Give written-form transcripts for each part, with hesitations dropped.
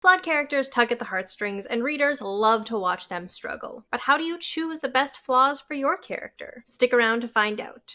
Flawed characters tug at the heartstrings, and readers love to watch them struggle. But how do you choose the best flaws for your character? Stick around to find out.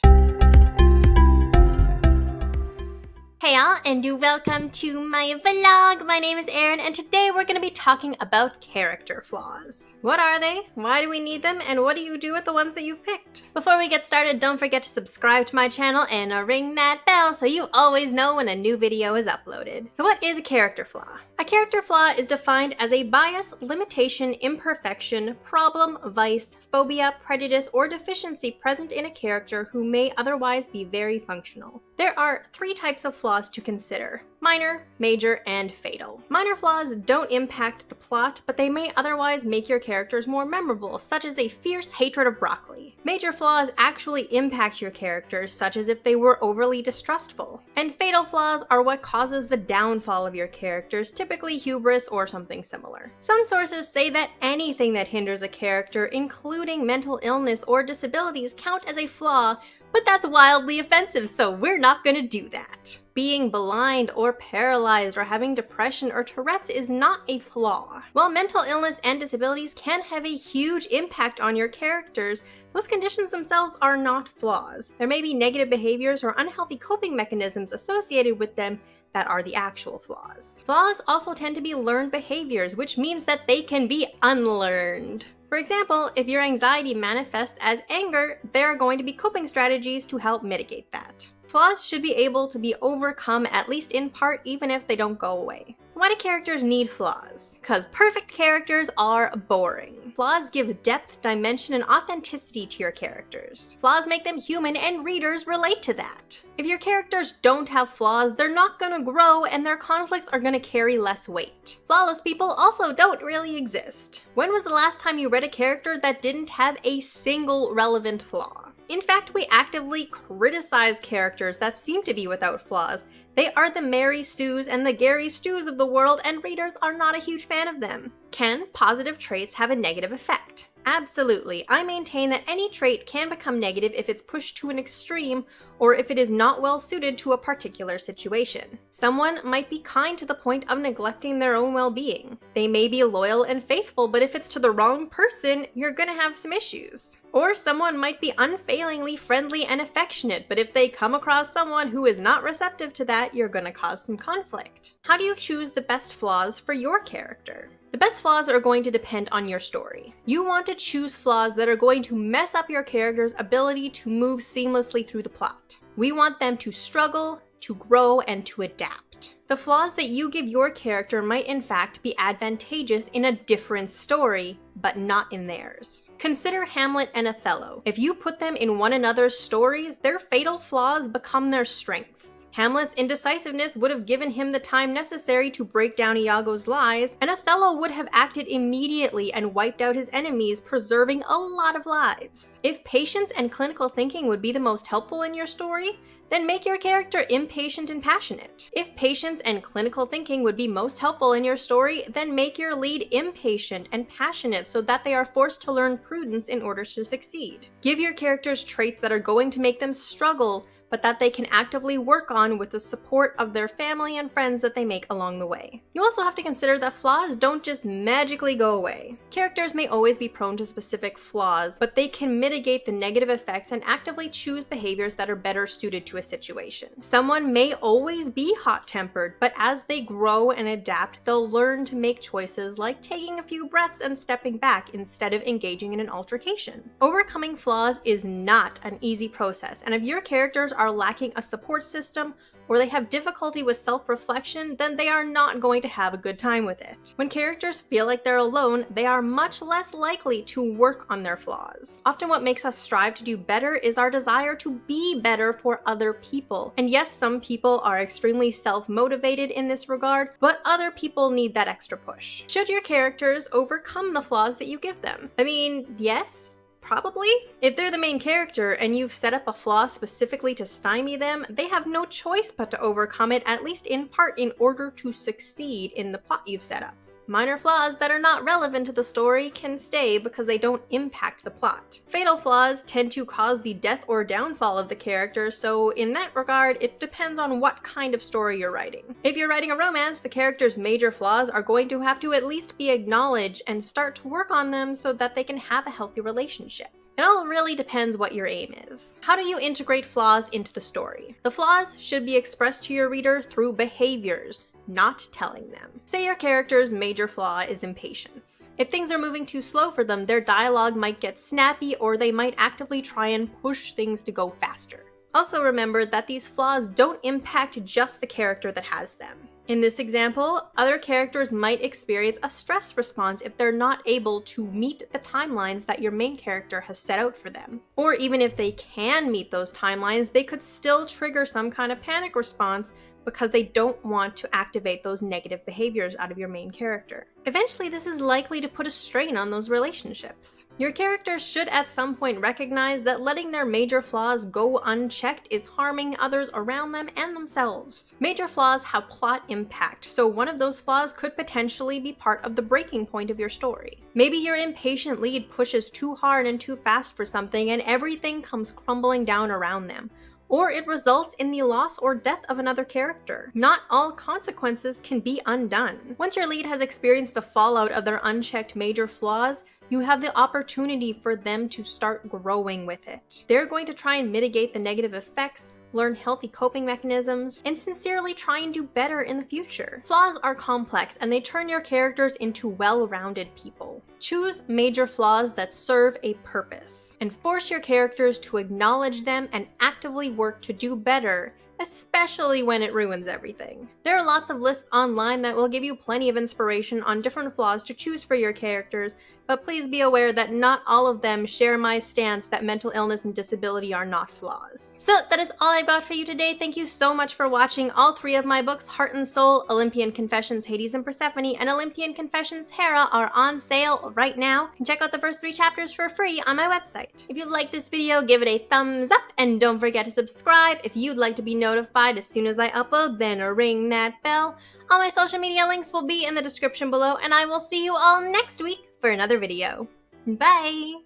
Hey y'all, and welcome to my vlog. My name is Erin, and today we're going to be talking about character flaws. What are they? Why do we need them? And what do you do with the ones that you've picked? Before we get started, don't forget to subscribe to my channel and ring that bell so you always know when a new video is uploaded. So what is a character flaw? A character flaw is defined as a bias, limitation, imperfection, problem, vice, phobia, prejudice, or deficiency present in a character who may otherwise be very functional. There are three types of flaws to consider: minor, major, and fatal. Minor flaws don't impact the plot, but they may otherwise make your characters more memorable, such as a fierce hatred of broccoli. Major flaws actually impact your characters, such as if they were overly distrustful. And fatal flaws are what causes the downfall of your characters, typically hubris or something similar. Some sources say that anything that hinders a character, including mental illness or disabilities, count as a flaw, but that's wildly offensive, so we're not gonna do that. Being blind or paralyzed or having depression or Tourette's is not a flaw. While mental illness and disabilities can have a huge impact on your characters, those conditions themselves are not flaws. There may be negative behaviors or unhealthy coping mechanisms associated with them that are the actual flaws. Flaws also tend to be learned behaviors, which means that they can be unlearned. For example, if your anxiety manifests as anger, there are going to be coping strategies to help mitigate that. Flaws should be able to be overcome, at least in part, even if they don't go away. So why do characters need flaws? Because perfect characters are boring. Flaws give depth, dimension, and authenticity to your characters. Flaws make them human, and readers relate to that. If your characters don't have flaws, they're not gonna grow, and their conflicts are gonna carry less weight. Flawless people also don't really exist. When was the last time you read a character that didn't have a single relevant flaw? In fact, we actively criticize characters that seem to be without flaws. They are the Mary Sues and the Gary Stews of the world, and readers are not a huge fan of them. Can positive traits have a negative effect? Absolutely. I maintain that any trait can become negative if it's pushed to an extreme or if it is not well suited to a particular situation. Someone might be kind to the point of neglecting their own well-being. They may be loyal and faithful, but if it's to the wrong person, you're gonna have some issues. Or someone might be unfailingly friendly and affectionate, but if they come across someone who is not receptive to that, you're gonna cause some conflict. How do you choose the best flaws for your character? The best flaws are going to depend on your story. You want to choose flaws that are going to mess up your character's ability to move seamlessly through the plot. We want them to struggle, to grow, and to adapt. The flaws that you give your character might in fact be advantageous in a different story, but not in theirs. Consider Hamlet and Othello. If you put them in one another's stories, their fatal flaws become their strengths. Hamlet's indecisiveness would have given him the time necessary to break down Iago's lies, and Othello would have acted immediately and wiped out his enemies, preserving a lot of lives. If patience and clinical thinking would be the most helpful in your story, then make your character impatient and passionate. If patience and clinical thinking would be most helpful in your story, then make your lead impatient and passionate so that they are forced to learn prudence in order to succeed. Give your characters traits that are going to make them struggle, but that they can actively work on with the support of their family and friends that they make along the way. You also have to consider that flaws don't just magically go away. Characters may always be prone to specific flaws, but they can mitigate the negative effects and actively choose behaviors that are better suited to a situation. Someone may always be hot-tempered, but as they grow and adapt, they'll learn to make choices like taking a few breaths and stepping back instead of engaging in an altercation. Overcoming flaws is not an easy process, and if your characters are lacking a support system or they have difficulty with self-reflection, then they are not going to have a good time with it. When characters feel like they're alone, they are much less likely to work on their flaws. Often what makes us strive to do better is our desire to be better for other people. And yes, some people are extremely self-motivated in this regard, but other people need that extra push. Should your characters overcome the flaws that you give them? I mean, yes. Probably. If they're the main character and you've set up a flaw specifically to stymie them, they have no choice but to overcome it, at least in part, in order to succeed in the plot you've set up. Minor flaws that are not relevant to the story can stay because they don't impact the plot. Fatal flaws tend to cause the death or downfall of the character, so in that regard, it depends on what kind of story you're writing. If you're writing a romance, the character's major flaws are going to have to at least be acknowledged and start to work on them so that they can have a healthy relationship. It all really depends what your aim is. How do you integrate flaws into the story? The flaws should be expressed to your reader through behaviors, not telling them. Say your character's major flaw is impatience. If things are moving too slow for them, their dialogue might get snappy or they might actively try and push things to go faster. Also remember that these flaws don't impact just the character that has them. In this example, other characters might experience a stress response if they're not able to meet the timelines that your main character has set out for them. Or even if they can meet those timelines, they could still trigger some kind of panic response because they don't want to activate those negative behaviors out of your main character. Eventually, this is likely to put a strain on those relationships. Your characters should at some point recognize that letting their major flaws go unchecked is harming others around them and themselves. Major flaws have plot impact, so one of those flaws could potentially be part of the breaking point of your story. Maybe your impatient lead pushes too hard and too fast for something and everything comes crumbling down around them. Or it results in the loss or death of another character. Not all consequences can be undone. Once your lead has experienced the fallout of their unchecked major flaws, you have the opportunity for them to start growing with it. They're going to try and mitigate the negative effects, learn healthy coping mechanisms, and sincerely try and do better in the future. Flaws are complex and they turn your characters into well-rounded people. Choose major flaws that serve a purpose, and force your characters to acknowledge them and actively work to do better, especially when it ruins everything. There are lots of lists online that will give you plenty of inspiration on different flaws to choose for your characters, but please be aware that not all of them share my stance that mental illness and disability are not flaws. So that is all I've got for you today. Thank you so much for watching. All three of my books, Heart and Soul, Olympian Confessions, Hades and Persephone, and Olympian Confessions, HERA, are on sale right now. You can check out the first 3 chapters for free on my website. If you liked this video, give it a thumbs up, and don't forget to subscribe. If you'd like to be notified as soon as I upload, then ring that bell. All my social media links will be in the description below, and I will see you all next week for another video. Bye!